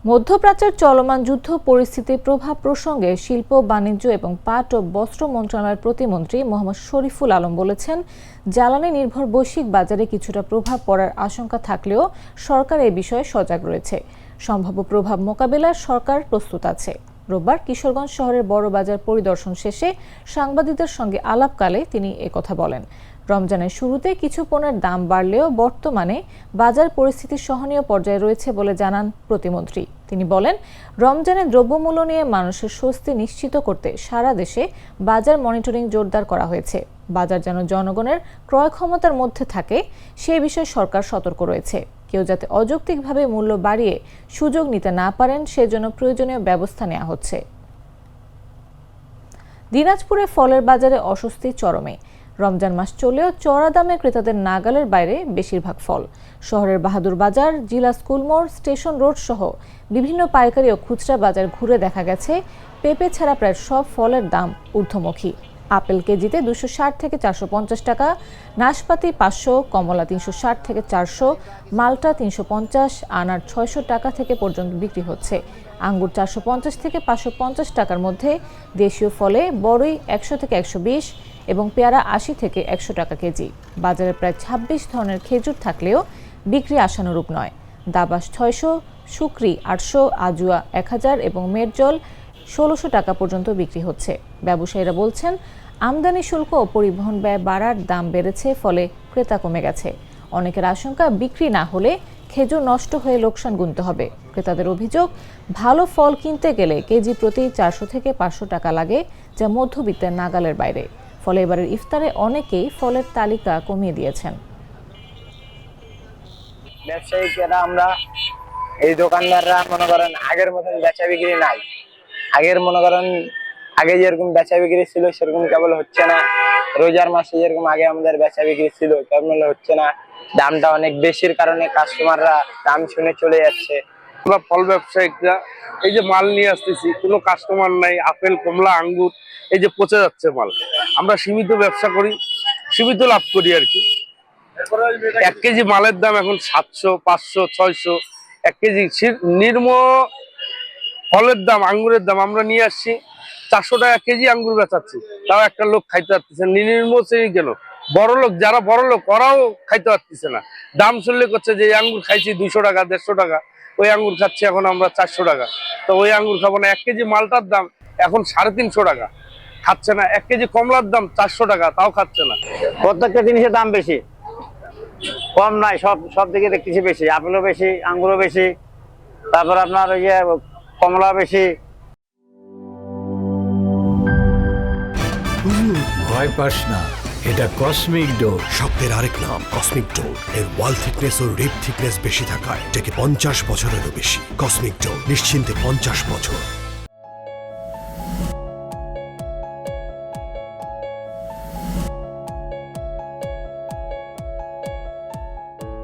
মধ্যপ্রাচ্যের চলমান যুদ্ধ পরিস্থিতির প্রভাব প্রসঙ্গে শিল্প বাণিজ্য এবং পাট ও বস্ত্র মন্ত্রণালয়ের প্রতিমন্ত্রী মোহাম্মদ শরীফুল আলম বলেছেন, জ্বালানি নির্ভর বৈশ্বিক বাজারে কিছুটা প্রভাব পড়ার আশঙ্কা থাকলেও সরকার এ বিষয়ে সজাগ রয়েছে। সম্ভাব্য প্রভাব মোকাবিলায় সরকার প্রস্তুত আছে। রোববার কিশোরগঞ্জ শহরের বড় বাজার পরিদর্শন শেষে সাংবাদিকদের সঙ্গে আলাপকালে তিনি একথা বলেন। রমজানের শুরুতে কিছু পণ্যের দাম বাড়লেও বর্তমানে বাজার পরিস্থিতি সহনীয় পর্যায়ে রয়েছে বলে জানান প্রতিমন্ত্রী। তিনি বলেন, রমজানে দ্রব্যমূল্য নিয়ে মানুষের স্বস্তি নিশ্চিত করতে সারা দেশে বাজার মনিটরিং জোরদার করা হয়েছে। বাজার যেন জনগণের ক্রয় ক্ষমতার মধ্যে থাকে সে বিষয়ে সরকার সতর্ক রয়েছে। কেউ যাতে অযৌক্তিকভাবে মূল্য বাড়িয়ে সুযোগ নিতে না পারেন সেজন্য প্রয়োজনীয় ব্যবস্থা নেওয়া হচ্ছে। দিনাজপুরে ফলের বাজারে অস্বস্তি চরমে। রমজান মাস চলেও চড়া দামে ক্রেতাদের নাগালের বাইরে বেশিরভাগ ফল। শহরের বাহাদুর বাজার, জিলা স্কুল মোড়, স্টেশন রোড সহ বিভিন্ন পাইকারি ও খুচরা বাজার ঘুরে দেখা গেছে পেঁপে ছাড়া প্রায় সব ফলের দাম ঊর্ধ্বমুখী। আপেল কেজিতে 260 থেকে 450 টাকা, নাশপাতি 500, কমলা 360 থেকে 400, মালটা 350, আনার 600 টাকা থেকে পর্যন্ত বিক্রি হচ্ছে। আঙ্গুর 450 থেকে 550 টাকার মধ্যে। দেশীয় ফলে বড়ই 100 থেকে 120 এবং পেয়ারা 80 থেকে 100 টাকা কেজি। বাজারে প্রায় 26 ধরনের খেজুর থাকলেও বিক্রি আশানুরূপ নয়। দাবাস 600, শুকরি 800, আজুয়া 1000 এবং মেরজল 1600 টাকা পর্যন্ত বিক্রি হচ্ছে। ব্যবসায়ীরা বলছেন, আমদানি শুল্ক ও পরিবহন ব্যয় বাড়ার দাম বেড়েছে, ফলে ক্রেতা কমে গেছে। অনেকের আশঙ্কা, বিক্রি না হলে খেজুর নষ্ট হয়ে লোকসান গুনতে হবে। ক্রেতাদের অভিযোগ, ভালো ফল কিনতে গেলে কেজি প্রতি 400 থেকে 500 টাকা লাগে, যা মধ্যবিত্তের নাগালের বাইরে। ফলে এবারের ইফতারে অনেকেই ফলের তালিকা কমিয়ে দিয়েছেন। ব্যবসায়িকেরা আমরা এই দোকানদাররা মনে করেন আগের মতন বেচা বিক্রি নাই। আগের মনে করেন আগে যেরকম বেচা বিক্রি ছিল সেরকম কেবল হচ্ছে না। রোজার মাসে যেরকম আগে আমাদের বেচা বিক্রি ছিল কেবল হচ্ছে না। দামটা অনেক বেশির কারণে কাস্টমাররা দাম শুনে চলে যাচ্ছে। আমরা ফল ব্যবসায়িকরা এই যে মাল নিয়ে আসতেছি, কোনো কাস্টমার নাই। আপেল, কমলা, আঙ্গুর এই যে পচে যাচ্ছে মাল। আমরা সীমিত ব্যবসা করি, সীমিত লাভ করি আর কি। 1 কেজি মালের দাম এখন 700, 500, 600। 1 কেজি নির্ম ফলের দাম, আঙ্গুরের দাম আমরা নিয়ে আসছি 400 টাকা কেজি আঙ্গুর বেচাচ্ছি, তাও একটা লোক খাইতে পারতেছে না। নির্ম শ্রেণী কেন, বড় লোক যারা বড় লোক ওরাও খাইতে পারতেছে না। দাম শুনলে করছে যে এই আঙ্গুর খাইছি 200 টাকা, 150 টাকা, ওই আঙ্গুর খাচ্ছি এখন আমরা 400 টাকা। তো ওই আঙ্গুর খাবো না। 1 কেজি মালটার দাম এখন 350 টাকা, খাচ্ছে না। 1 কেজি কমলার দাম 400 টাকা, তাও খাচ্ছে না। প্রত্যেকটা জিনিসের দাম বেশি, কম নাই। সব দিকে দেখতেছি বেশি। আপেলও বেশি, আঙ্গুরও বেশি, তারপর আপনার ওই যে কমলা বেশি। ভয় পাস না, এটা কসমিক ডোর। শব্দের আরেক নাম কসমিক ডোর। এর ওয়াল থিকনেস ও রিপ থিকনেস বেশি থাকায় এটাকে 50 বছরেরও বেশি। কসমিক ডোর, নিশ্চিন্তে 50 বছর।